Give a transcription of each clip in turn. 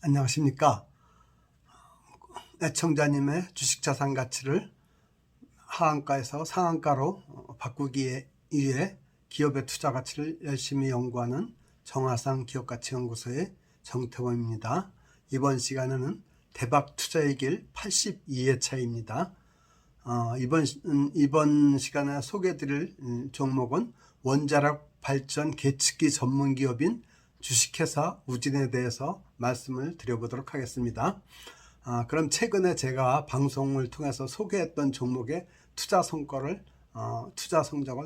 안녕하십니까. 애청자님의 주식자산 가치를 하한가에서 상한가로 바꾸기 위해 기업의 투자 가치를 열심히 연구하는 정화상 기업가치연구소의 정태원입니다. 이번 시간에는 대박 투자의 길 82회차입니다. 이번 시간에 소개해드릴 종목은 원자력 발전 계측기 전문 기업인 주식회사 우진에 대해서 말씀을 드려보도록 하겠습니다. 그럼 최근에 제가 방송을 통해서 소개했던 종목의 투자 성적을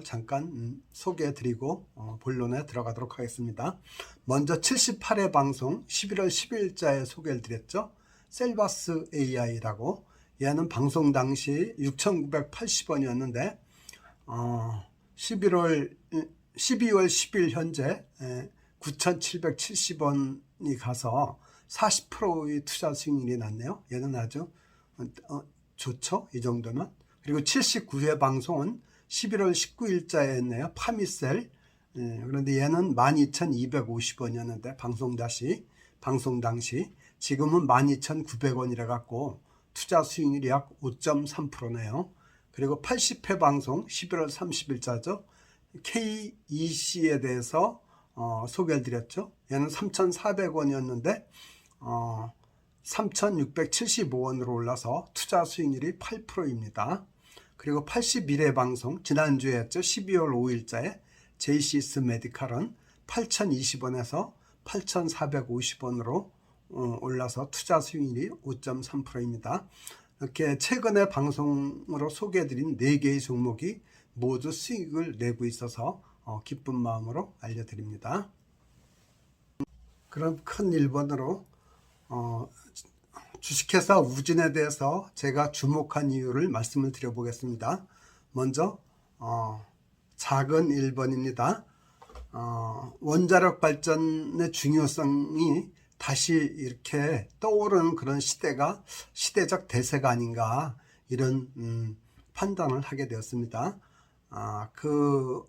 잠깐 소개해드리고 본론에 들어가도록 하겠습니다. 먼저 78회 방송 11월 10일자에 소개를 드렸죠. 셀바스 AI라고. 얘는 방송 당시 6,980원이었는데 12월 10일 현재 9,770원이 가서 40%의 투자 수익률이 났네요. 얘는 아주 좋죠. 이 정도면. 그리고 79회 방송은 11월 19일자에 했네요. 파미셀. 그런데 얘는 12,250원이었는데 방송 당시 지금은 12,900원이라 갖고 투자 수익률이 약 5.3%네요. 그리고 80회 방송 11월 30일자죠. KEC에 대해서 소개를 드렸죠. 얘는 3,400원이었는데 3,675원으로 올라서 투자 수익률이 8%입니다. 그리고 81회 방송 지난주에 했죠. 12월 5일자에 제이시스 메디칼은 8,020원에서 8,450원으로 올라서 투자 수익률이 5.3%입니다. 이렇게 최근에 방송으로 소개해드린 4개의 종목이 모두 수익을 내고 있어서 기쁜 마음으로 알려드립니다. 그럼 큰 1번으로 주식회사 우진에 대해서 제가 주목한 이유를 말씀을 드려보겠습니다. 먼저 작은 1번입니다. 원자력 발전의 중요성이 다시 이렇게 떠오르는 그런 시대적 대세가 아닌가, 이런 판단을 하게 되었습니다. 그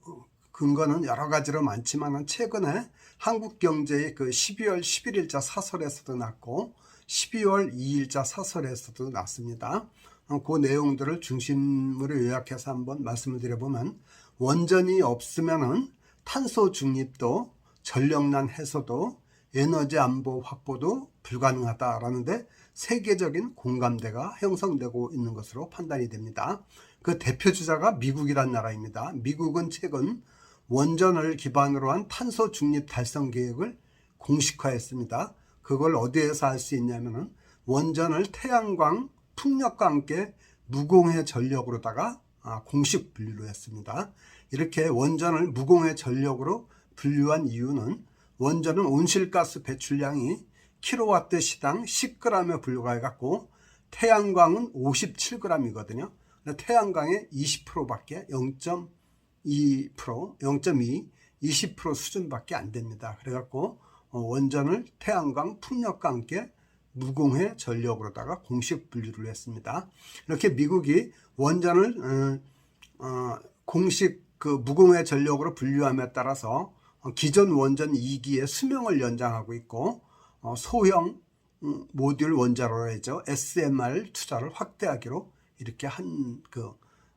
근거는 여러 가지로 많지만 최근에 한국경제의 그 12월 11일자 사설에서도 났고 12월 2일자 사설에서도 났습니다. 그 내용들을 중심으로 요약해서 한번 말씀을 드려보면, 원전이 없으면은 탄소 중립도, 전력난 해소도, 에너지 안보 확보도 불가능하다라는데 세계적인 공감대가 형성되고 있는 것으로 판단이 됩니다. 그 대표주자가 미국이란 나라입니다. 미국은 최근 원전을 기반으로 한 탄소 중립 달성 계획을 공식화했습니다. 그걸 어디에서 할 수 있냐면은 원전을 태양광, 풍력과 함께 무공해 전력으로다가 공식 분류를 했습니다. 이렇게 원전을 무공해 전력으로 분류한 이유는 원전은 온실가스 배출량이 킬로와트 시당 10g에 분류가 해갖고 태양광은 57g이거든요. 태양광의 20%밖에 0.2%, 0.2, 20% 수준밖에 안 됩니다. 그래갖고 원전을 태양광, 풍력과 함께 무공해 전력으로다가 공식 분류를 했습니다. 이렇게 미국이 원전을 공식 무공해 전력으로 분류함에 따라서 기존 원전 2기의 수명을 연장하고 있고 소형 모듈 원자로죠. SMR 투자를 확대하기로 이렇게 한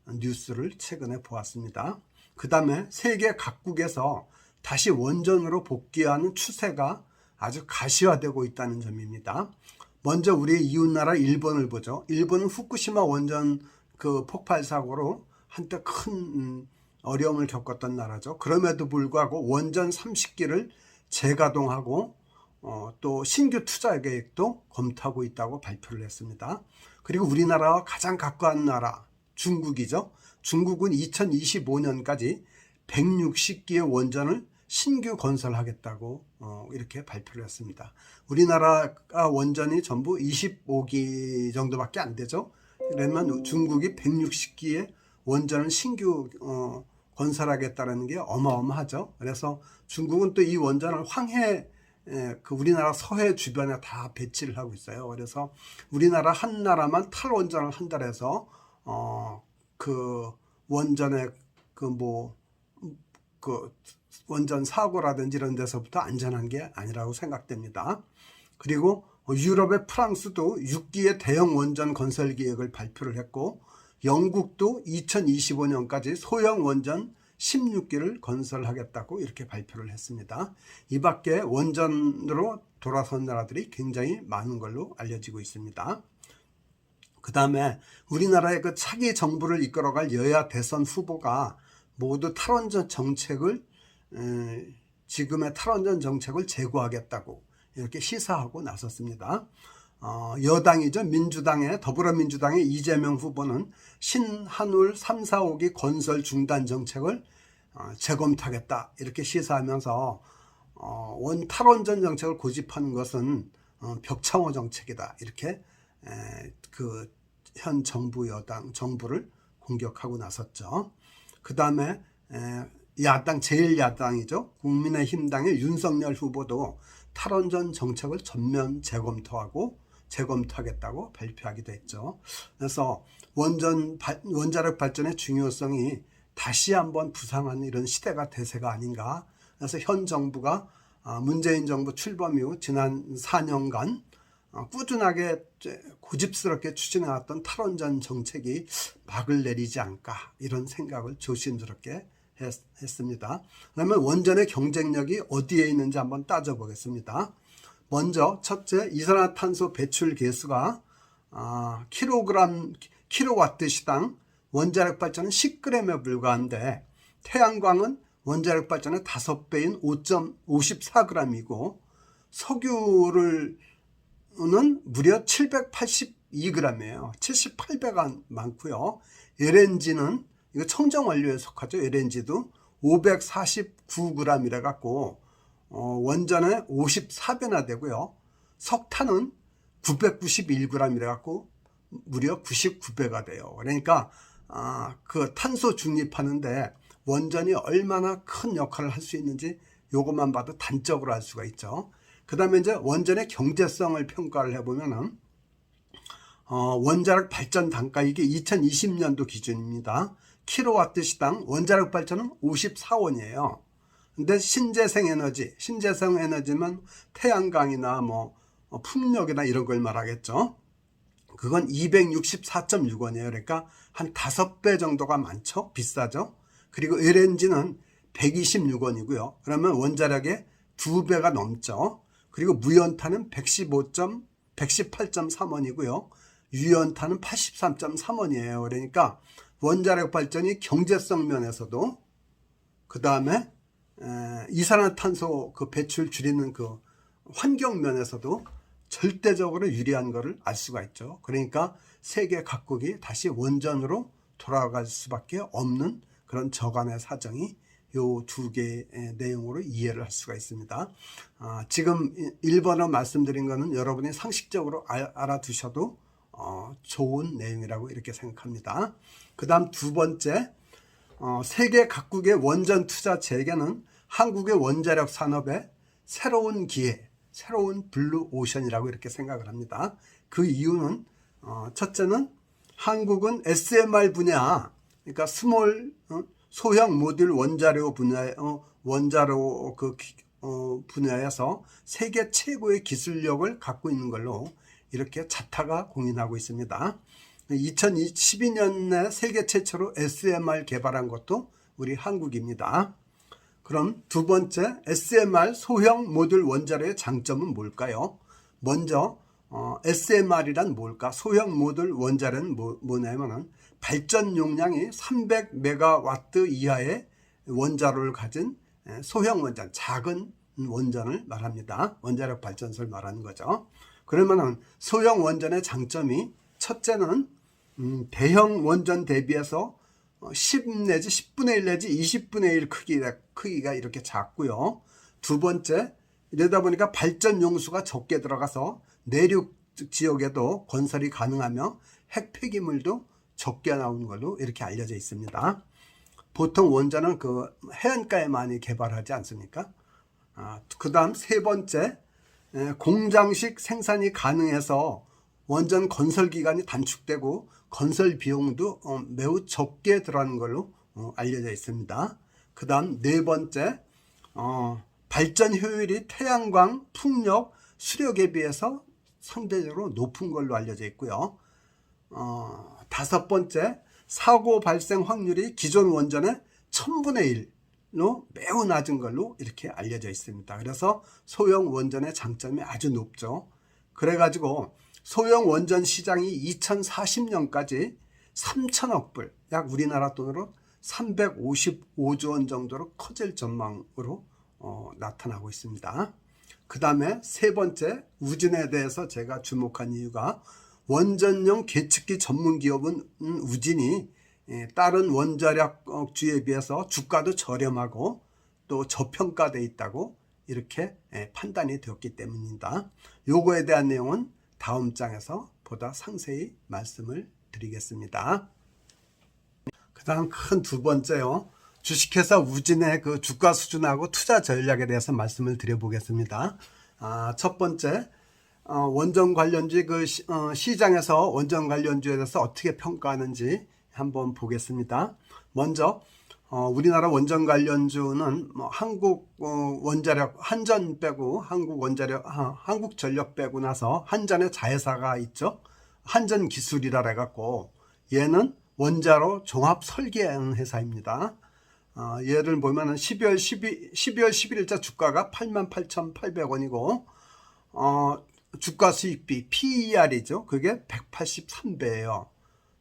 뉴스를 최근에 보았습니다. 그 다음에 세계 각국에서 다시 원전으로 복귀하는 추세가 아주 가시화되고 있다는 점입니다. 먼저 우리 이웃나라 일본을 보죠. 일본은 후쿠시마 원전 폭발 사고로 한때 큰 어려움을 겪었던 나라죠. 그럼에도 불구하고 원전 30기를 재가동하고 또 신규 투자 계획도 검토하고 있다고 발표를 했습니다. 그리고 우리나라와 가장 가까운 나라 중국이죠. 중국은 2025년까지 160기의 원전을 신규 건설하겠다고 이렇게 발표를 했습니다. 우리나라가 원전이 전부 25기 정도밖에 안 되죠. 그러면 중국이 160기의 원전을 신규 건설하겠다는 게 어마어마하죠. 그래서 중국은 또 이 원전을 우리나라 서해 주변에 다 배치를 하고 있어요. 그래서 우리나라 한 나라만 탈원전을 한다 해서 원전의 원전 사고라든지 이런 데서부터 안전한 게 아니라고 생각됩니다. 그리고 유럽의 프랑스도 6기의 대형 원전 건설 계획을 발표를 했고 영국도 2025년까지 소형 원전 16기를 건설하겠다고 이렇게 발표를 했습니다. 이 밖에 원전으로 돌아선 나라들이 굉장히 많은 걸로 알려지고 있습니다. 그 다음에 우리나라의 그 차기 정부를 이끌어갈 여야 대선 후보가 모두 탈원전 정책을 지금의 탈원전 정책을 재고하겠다고 이렇게 시사하고 나섰습니다. 여당이죠. 민주당의 더불어민주당의 이재명 후보는 신한울 3, 4호기 건설 중단 정책을 재검토하겠다 이렇게 시사하면서 탈원전 정책을 고집하는 것은 벽창호 정책이다 이렇게 그 현 정부 여당 정부를 공격하고 나섰죠. 그 다음에 야당 제1야당이죠. 국민의힘당의 윤석열 후보도 탈원전 정책을 전면 재검토하겠다고 발표하기도 했죠. 그래서 원자력 발전의 중요성이 다시 한번 부상하는 이런 시대가 대세가 아닌가. 그래서 현 정부가 문재인 정부 출범 이후 지난 4년간 꾸준하게 고집스럽게 추진해왔던 탈원전 정책이 막을 내리지 않을까 이런 생각을 조심스럽게 했습니다. 그러면 원전의 경쟁력이 어디에 있는지 한번 따져보겠습니다. 먼저 첫째, 이산화탄소 배출 계수가 킬로와트 시당 원자력 발전은 10g에 불과한데 태양광은 원자력 발전의 5배인 5.54g이고 석유는 무려 782g이에요. 78배가 많고요. LNG는 이거 청정원료에 속하죠. LNG도 549g이라 갖고 원전의 54배나 되고요. 석탄은 991g이라 갖고 무려 99배가 돼요. 그러니까 그 탄소 중립하는데 원전이 얼마나 큰 역할을 할 수 있는지 요것만 봐도 단적으로 알 수가 있죠. 그 다음에 이제 원전의 경제성을 평가를 해보면은 원자력 발전 단가 이게 2020년도 기준입니다. 킬로와트 시당 원자력 발전은 54원이에요. 근데 신재생 에너지면 태양광이나 풍력이나 이런 걸 말하겠죠. 그건 264.6원이에요. 그러니까 한 5배 정도가 많죠. 비싸죠. 그리고 LNG는 126원이고요. 그러면 원자력의 2배가 넘죠. 그리고 무연탄은 118.3원이고요. 유연탄은 83.3원이에요. 그러니까 원자력 발전이 경제성 면에서도 그 다음에 이산화탄소 그 배출 줄이는 그 환경 면에서도 절대적으로 유리한 것을 알 수가 있죠. 그러니까 세계 각국이 다시 원전으로 돌아갈 수밖에 없는 그런 저간의 사정이 요 두 개의 내용으로 이해를 할 수가 있습니다. 지금 1번으로 말씀드린 것은 여러분이 상식적으로 알아두셔도 좋은 내용이라고 이렇게 생각합니다. 그 다음 두 번째, 세계 각국의 원전 투자 재개는 한국의 원자력 산업의 새로운 기회, 새로운 블루 오션이라고 이렇게 생각을 합니다. 그 이유는 첫째는 한국은 SMR 분야, 그러니까 소형 모듈 원자로 분야에서 세계 최고의 기술력을 갖고 있는 걸로 이렇게 자타가 공인하고 있습니다. 2012년에 세계 최초로 SMR 개발한 것도 우리 한국입니다. 그럼 두 번째, SMR 소형 모듈 원자로의 장점은 뭘까요? 먼저 SMR이란 뭘까? 소형 모듈 원자로는 뭐냐면은 발전 용량이 300메가와트 이하의 원자로를 가진 소형 원전, 작은 원전을 말합니다. 원자력 발전소를 말하는 거죠. 그러면은 소형 원전의 장점이 첫째는 대형 원전 대비해서 10 내지 10분의 1 내지 20분의 1 크기가 이렇게 작고요. 두 번째, 이러다 보니까 발전 용수가 적게 들어가서 내륙 지역에도 건설이 가능하며 핵 폐기물도 적게 나오는 걸로 이렇게 알려져 있습니다. 보통 원전은 그 해안가에 많이 개발하지 않습니까? 그 다음 세 번째, 공장식 생산이 가능해서 원전 건설 기간이 단축되고 건설 비용도 매우 적게 들어가는 걸로 알려져 있습니다. 그 다음 네 번째, 발전 효율이 태양광, 풍력, 수력에 비해서 상대적으로 높은 걸로 알려져 있고요. 다섯 번째, 사고 발생 확률이 기존 원전의 1000분의 1로 매우 낮은 걸로 이렇게 알려져 있습니다. 그래서 소형 원전의 장점이 아주 높죠. 그래가지고 소형 원전 시장이 2040년까지 3천억 불, 약 우리나라 돈으로 355조 원 정도로 커질 전망으로 나타나고 있습니다. 그 다음에 세 번째, 우진에 대해서 제가 주목한 이유가 원전용 계측기 전문 기업은 우진이 다른 원자력주에 비해서 주가도 저렴하고 또 저평가되어 있다고 이렇게 판단이 되었기 때문입니다. 요거에 대한 내용은 다음 장에서 보다 상세히 말씀을 드리겠습니다. 그 다음 큰 두 번째요. 주식회사 우진의 그 주가 수준하고 투자 전략에 대해서 말씀을 드려보겠습니다. 첫 번째, 원전 관련주 시장에서 원전 관련주에 대해서 어떻게 평가하는지 한번 보겠습니다. 먼저 우리나라 원전 관련주는 한국 원자력 한전 빼고 한국전력 빼고 나서 한전의 자회사가 있죠. 한전기술이라 해갖고 얘는 원자로 종합 설계하는 회사입니다. 얘를 보면은 12월 11일자 주가가 88,800원이고 주가 수익비 PER이죠. 그게 183배예요.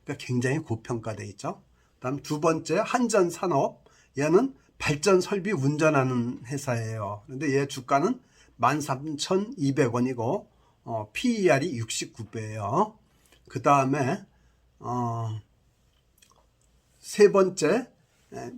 그러니까 굉장히 고평가되어 있죠. 다음 두 번째, 한전산업. 얘는 발전 설비 운전하는 회사예요. 그런데 얘 주가는 13,200원이고 PER이 69배예요. 그 다음에 세 번째,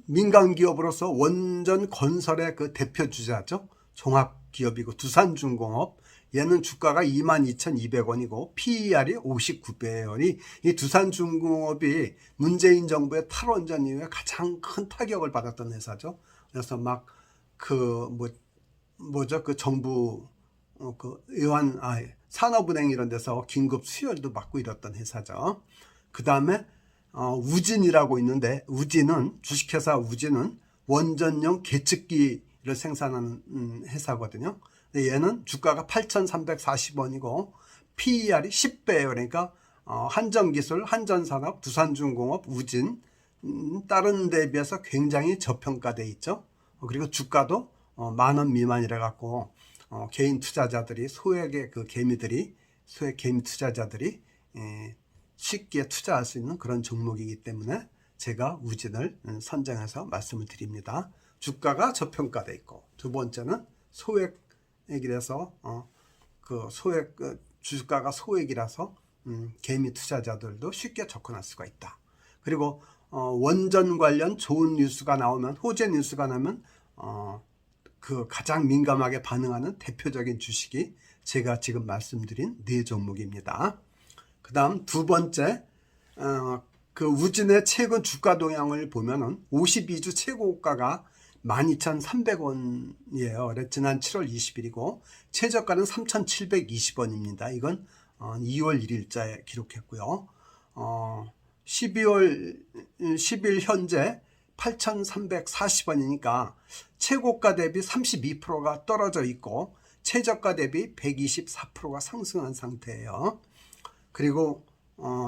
민간 기업으로서 원전 건설의 그 대표 주자죠. 종합 기업이고 두산중공업. 얘는 주가가 22,200원이고 PER이 59배예요. 이 두산중공업이 문재인 정부의 탈원전 이후에 가장 큰 타격을 받았던 회사죠. 그래서 막 정부 산업은행 이런 데서 긴급 수혈도 받고 이랬던 회사죠. 그 다음에 우진이라고 있는데, 주식회사 우진은 원전용 계측기를 생산하는 회사거든요. 근데 얘는 주가가 8,340원이고 PER이 10배예요. 그러니까 한전기술, 한전산업, 두산중공업, 우진 다른 데에 비해서 굉장히 저평가되어 있죠. 그리고 주가도 10,000원 미만이라 갖고 개인 투자자들이 소액 개미 투자자들이 쉽게 투자할 수 있는 그런 종목이기 때문에 제가 우진을 선정해서 말씀을 드립니다. 주가가 저평가되어 있고, 두 번째는 소액이라서 주가가 소액이라서 개미 투자자들도 쉽게 접근할 수가 있다. 그리고 원전 관련 좋은 뉴스가 나오면, 호재 뉴스가 나면 그 가장 민감하게 반응하는 대표적인 주식이 제가 지금 말씀드린 네 종목입니다. 그 다음 두 번째, 그 우진의 최근 주가 동향을 보면은 52주 최고가가 12,300원이에요. 지난 7월 20일이고 최저가는 3,720원입니다. 이건 2월 1일자에 기록했고요. 12월 10일 현재 8,340원이니까 최고가 대비 32%가 떨어져 있고 최저가 대비 124%가 상승한 상태예요. 그리고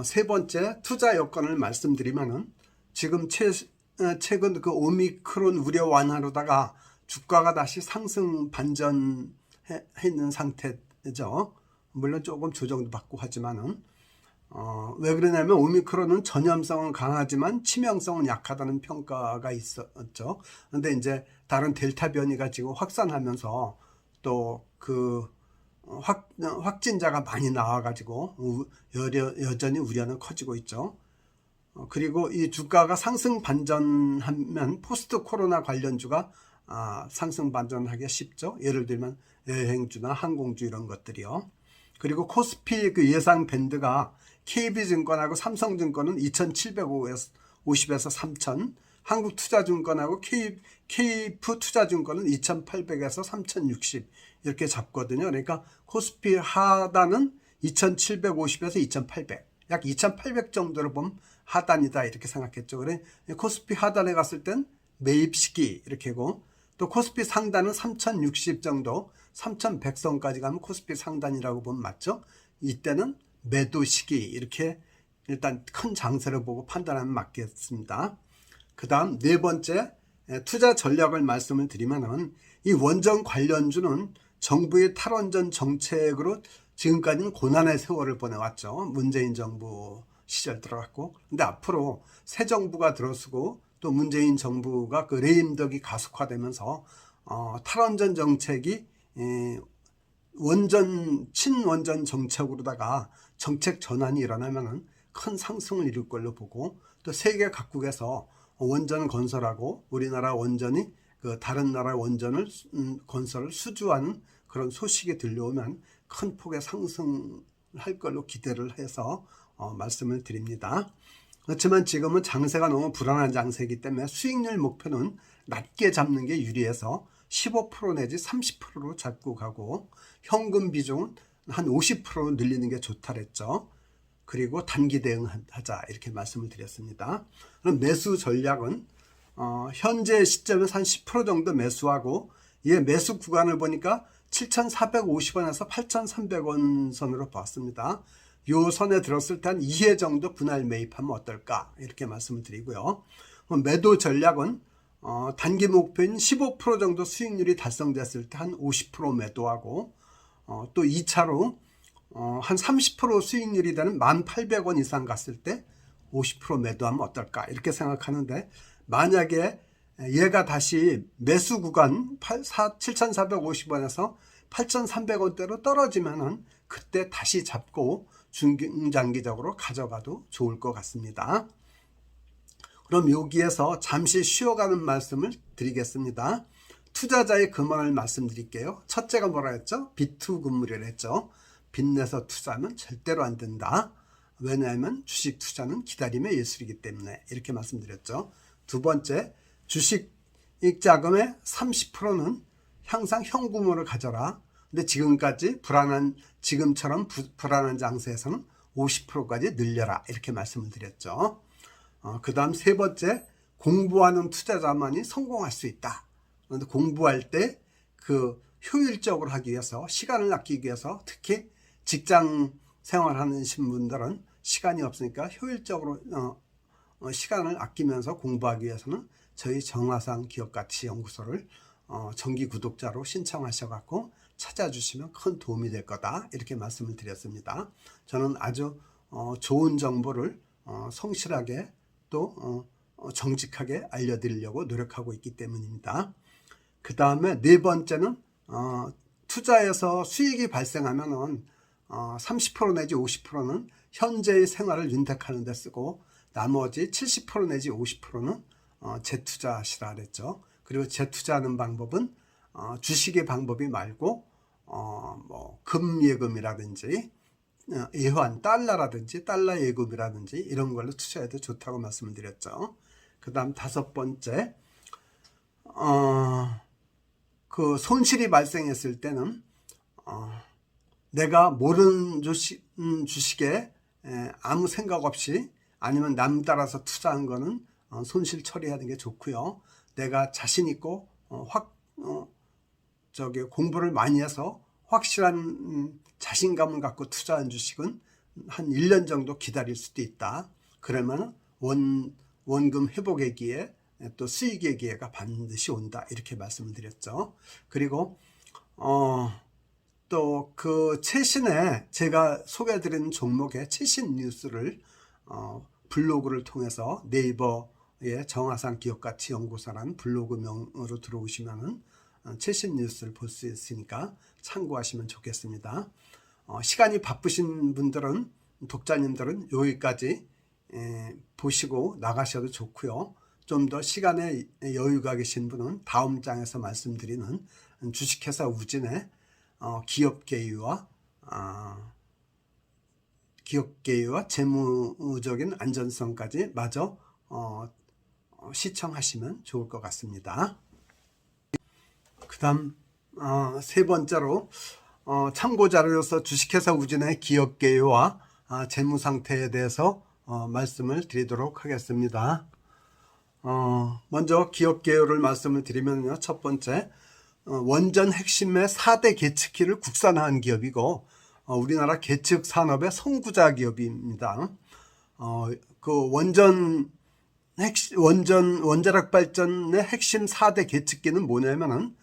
세 번째, 투자 여건을 말씀드리면은 지금 최근 그 오미크론 우려 완화로다가 주가가 다시 상승 반전해 있는 상태죠. 물론 조금 조정도 받고 하지만은 왜 그러냐면 오미크론은 전염성은 강하지만 치명성은 약하다는 평가가 있었죠. 그런데 이제 다른 델타 변이가 지금 확산하면서 또 그 확진자가 많이 나와가지고 여전히 우려는 커지고 있죠. 그리고 이 주가가 상승 반전하면 포스트 코로나 관련주가 상승 반전하기가 쉽죠. 예를 들면 여행주나 항공주 이런 것들이요. 그리고 코스피 그 예상 밴드가 KB증권하고 삼성증권은 2,750에서 3,000, 한국투자증권하고 KF투자증권은 2,800에서 3,060 이렇게 잡거든요. 그러니까 코스피 하단은 2,750에서 2,800, 약 2,800 정도로 보면 하단이다 이렇게 생각했죠. 그래 코스피 하단에 갔을 땐 매입 시기 이렇게 하고, 또 코스피 상단은 3,060 정도, 3,100선까지 가면 코스피 상단이라고 보면 맞죠. 이때는 매도 시기, 이렇게 일단 큰 장세를 보고 판단하면 맞겠습니다. 그 다음 네 번째, 투자 전략을 말씀을 드리면은, 이 원전 관련주는 정부의 탈원전 정책으로 지금까지는 고난의 세월을 보내왔죠. 문재인 정부 시절 들어갔고, 근데 앞으로 새 정부가 들어서고 또 문재인 정부가 그 레임덕이 가속화되면서 탈원전 정책이 친원전 정책으로다가 정책 전환이 일어나면은 큰 상승을 이룰 걸로 보고, 또 세계 각국에서 원전 건설하고 우리나라 원전이 그 다른 나라 원전을 건설을 수주하는 그런 소식이 들려오면 큰 폭의 상승할 걸로 기대를 해서 말씀을 드립니다. 그렇지만 지금은 장세가 너무 불안한 장세이기 때문에 수익률 목표는 낮게 잡는 게 유리해서 15% 내지 30%로 잡고 가고, 현금 비중은 한 50% 늘리는 게 좋다 그랬죠. 그리고 단기 대응하자, 이렇게 말씀을 드렸습니다. 그럼 매수 전략은 현재 시점에서 한 10% 정도 매수하고, 이 매수 구간을 보니까 7,450원에서 8,300원 선으로 봤습니다. 요 선에 들었을 때 한 2회 정도 분할 매입하면 어떨까, 이렇게 말씀을 드리고요. 매도 전략은 단기 목표인 15% 정도 수익률이 달성됐을 때 한 50% 매도하고, 또 2차로 한 30% 수익률이 되는 1,800원 이상 갔을 때 50% 매도하면 어떨까, 이렇게 생각하는데, 만약에 얘가 다시 매수 구간 7,450원에서 8,300원대로 떨어지면은 그때 다시 잡고 중장기적으로 가져가도 좋을 것 같습니다. 그럼 여기에서 잠시 쉬어가는 말씀을 드리겠습니다. 투자자의 금원을 말씀드릴게요. 첫째가 뭐라 했죠? 비투금물이라 했죠. 빚내서 투자하면 절대로 안 된다. 왜냐하면 주식 투자는 기다림의 예술이기 때문에, 이렇게 말씀드렸죠. 두 번째, 주식 자금의 30%는 항상 현금으로 가져라. 근데 지금처럼 불안한 장세에서는 50%까지 늘려라, 이렇게 말씀을 드렸죠. 그 다음 세 번째, 공부하는 투자자만이 성공할 수 있다. 그런데 공부할 때 그 효율적으로 하기 위해서, 시간을 아끼기 위해서, 특히 직장 생활하는 분들은 시간이 없으니까 효율적으로 시간을 아끼면서 공부하기 위해서는 저희 정화상 기업가치연구소를 정기 구독자로 신청하셔갖고 찾아주시면 큰 도움이 될 거다, 이렇게 말씀을 드렸습니다. 저는 아주 좋은 정보를 성실하게 또 정직하게 알려드리려고 노력하고 있기 때문입니다. 그 다음에 네 번째는 투자에서 수익이 발생하면은 30% 내지 50%는 현재의 생활을 윤택하는 데 쓰고, 나머지 70% 내지 50%는 재투자하시라 그랬죠. 그리고 재투자하는 방법은 주식의 방법이 말고 뭐 금예금이라든지 예환 달러라든지 달러 예금이라든지 이런 걸로 투자해도 좋다고 말씀을 드렸죠. 그 다음 다섯 번째, 그 손실이 발생했을 때는 내가 모르는 주식에 아무 생각 없이, 아니면 남 따라서 투자한 거는 손실 처리하는 게 좋고요. 내가 자신 있고 공부를 많이 해서 확실한 자신감을 갖고 투자한 주식은 한 1년 정도 기다릴 수도 있다. 그러면 원금 회복의 기회, 또 수익의 기회가 반드시 온다, 이렇게 말씀을 드렸죠. 그리고 또 그 최신에 제가 소개해드리는 종목의 최신 뉴스를 블로그를 통해서 네이버의 정화상 기업가치연구소라는 블로그명으로 들어오시면은 최신 뉴스를 볼 수 있으니까 참고하시면 좋겠습니다. 시간이 바쁘신 분들은, 독자님들은 여기까지 보시고 나가셔도 좋고요. 좀 더 시간에 여유가 계신 분은 다음 장에서 말씀드리는 주식회사 우진의 기업계유와 재무적인 안전성까지 마저 시청하시면 좋을 것 같습니다. 그 다음 세 번째로 참고자료로서 주식회사 우진의 기업계유와 재무상태에 대해서 말씀을 드리도록 하겠습니다. 먼저 기업계유를 말씀을 드리면요, 첫 번째, 원전 핵심의 4대 계측기를 국산화한 기업이고, 우리나라 계측 산업의 선구자 기업입니다. 그 원자력 발전의 핵심 4대 계측기는 뭐냐면은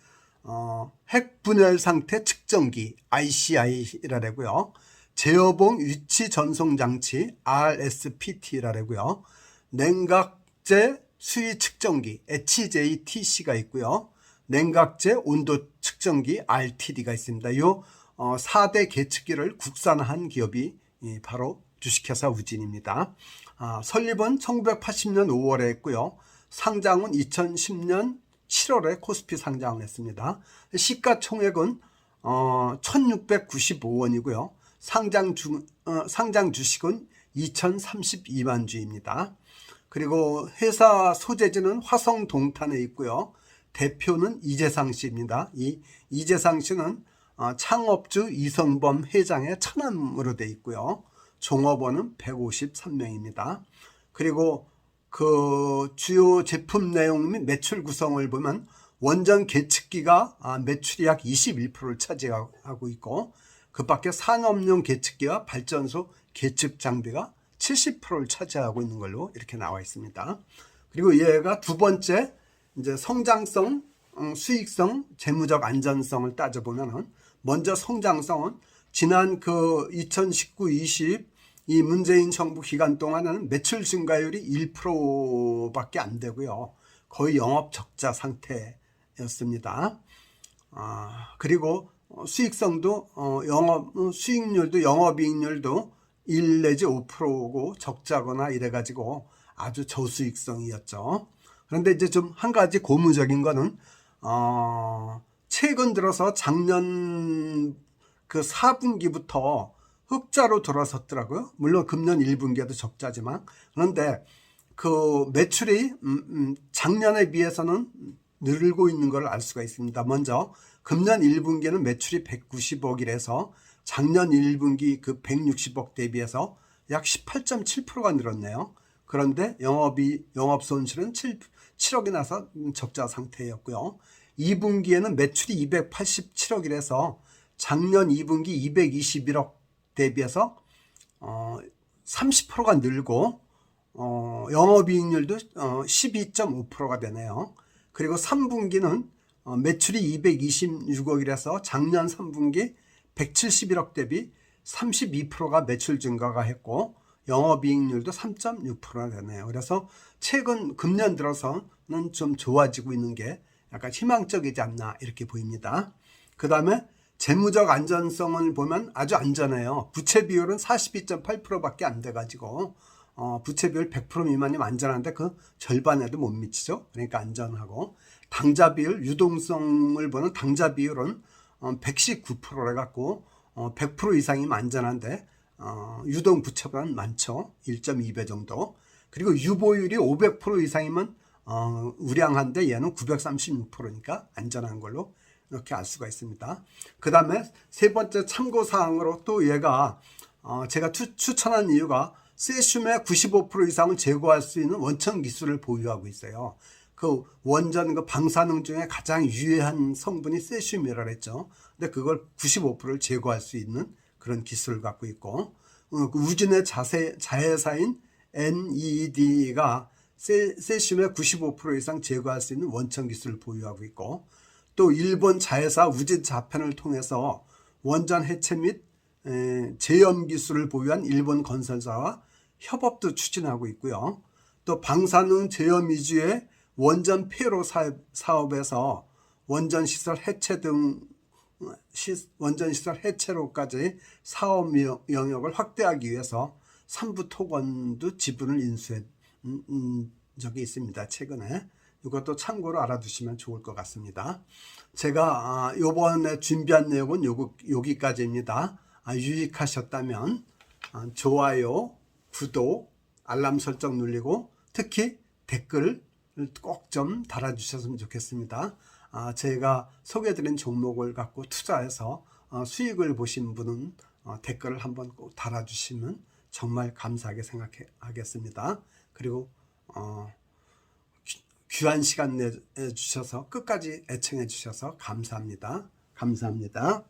핵 분열 상태 측정기 ICI라고요. 제어봉 위치 전송 장치 RSPT라고요. 냉각제 수위 측정기 HJTC가 있고요. 냉각제 온도 측정기 RTD가 있습니다. 이 4대 계측기를 국산화한 기업이 바로 주식회사 우진입니다. 설립은 1980년 5월에 했고요. 상장은 2010년 7월에 코스피 상장을 했습니다. 시가총액은 1695원이고요. 상장 주식은 2032만 주입니다. 그리고 회사 소재지는 화성 동탄에 있고요. 대표는 이재상 씨입니다. 이 이재상 씨는 창업주 이성범 회장의 처남으로 되어 있고요. 종업원은 153명입니다. 그리고 그 주요 제품 내용 및 매출 구성을 보면 원전 계측기가 매출이 약 21%를 차지하고 있고, 그 밖에 산업용 계측기와 발전소 계측 장비가 70%를 차지하고 있는 걸로 이렇게 나와 있습니다. 그리고 얘가 두 번째 이제 성장성, 수익성, 재무적 안전성을 따져보면은, 먼저 성장성은 지난 그 2019-20 이 문재인 정부 기간 동안은 매출 증가율이 1%밖에 안 되고요. 거의 영업 적자 상태였습니다. 그리고 수익성도 수익률도 영업이익률도 1 내지 5%고 적자거나 이래가지고 아주 저수익성이었죠. 그런데 이제 좀 한 가지 고무적인 거는 최근 들어서 작년 그 4분기부터 흑자로 돌아섰더라고요. 물론 금년 1분기에도 적자지만. 그런데 그 매출이 작년에 비해서는 늘고 있는 걸 알 수가 있습니다. 먼저 금년 1분기에는 매출이 190억이라서 작년 1분기 그 160억 대비해서 약 18.7%가 늘었네요. 그런데 영업 손실은 7억이 나서 적자 상태였고요. 2분기에는 매출이 287억이라서 작년 2분기 221억 대비해서 30%가 늘고 영업이익률도 12.5%가 되네요. 그리고 3분기는 매출이 226억이라서 작년 3분기 171억 대비 32%가 매출 증가가 했고 영업이익률도 3.6%가 되네요. 그래서 최근 금년 들어서는 좀 좋아지고 있는 게 약간 희망적이지 않나 이렇게 보입니다. 그 다음에 재무적 안전성을 보면 아주 안전해요. 부채 비율은 42.8%밖에 안 돼가지고 부채 비율 100% 미만이면 안전한데 그 절반에도 못 미치죠. 그러니까 안전하고, 당좌 비율, 유동성을 보는 당좌 비율은 119%라 갖고 100% 이상이면 안전한데 유동 부채보다는 많죠. 1.2배 정도. 그리고 유보율이 500% 이상이면 우량한데 얘는 936%니까 안전한 걸로 이렇게 알 수가 있습니다. 그 다음에 세 번째 참고사항으로 또 얘가 제가 추천한 이유가 세슘의 95% 이상을 제거할 수 있는 원천 기술을 보유하고 있어요. 그 원전 그 방사능 중에 가장 유해한 성분이 세슘이라 그랬죠. 근데 그걸 95%를 제거할 수 있는 그런 기술을 갖고 있고, 우진의 자회사인 NED가 세슘의 95% 이상 제거할 수 있는 원천 기술을 보유하고 있고, 또 일본 자회사 우진 자펜을 통해서 원전 해체 및 제염 기술을 보유한 일본 건설사와 협업도 추진하고 있고요. 또 방사능 제염 위주의 원전 폐로 사업에서 원전 시설 해체로까지 사업 영역을 확대하기 위해서 삼부 토건도 지분을 인수한 적이 있습니다. 최근에. 이것도 참고로 알아두시면 좋을 것 같습니다. 제가 이번에 준비한 내용은 여기까지입니다. 유익하셨다면 좋아요, 구독, 알람 설정 누르고 특히 댓글 꼭 좀 달아주셨으면 좋겠습니다. 제가 소개해드린 종목을 갖고 투자해서 수익을 보신 분은 댓글을 한번 꼭 달아주시면 정말 감사하게 생각하겠습니다. 그리고 귀한 시간 내주셔서 끝까지 애청해 주셔서 감사합니다. 감사합니다.